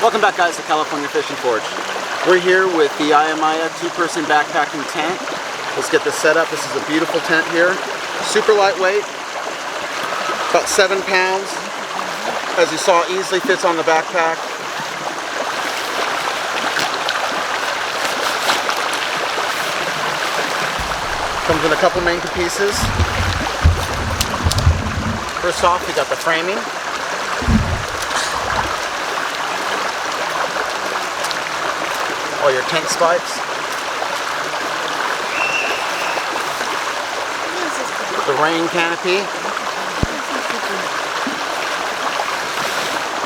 Welcome back, guys, to California Fishing Forge. We're here with the AYAMAYA two-person backpacking tent. Let's get this set up. This is a beautiful tent here. Super lightweight, about 7 pounds. As you saw, easily fits on the backpack. Comes in a couple main pieces. First off, we got the framing. All your tent spikes. The rain canopy.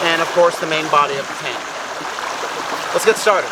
And of course the main body of the tent. Let's get started.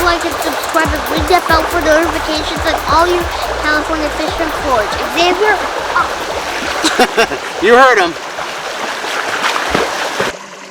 like, and subscribe, and ring that bell for notifications on all your California Fisherman Forage. Xavier, You heard him.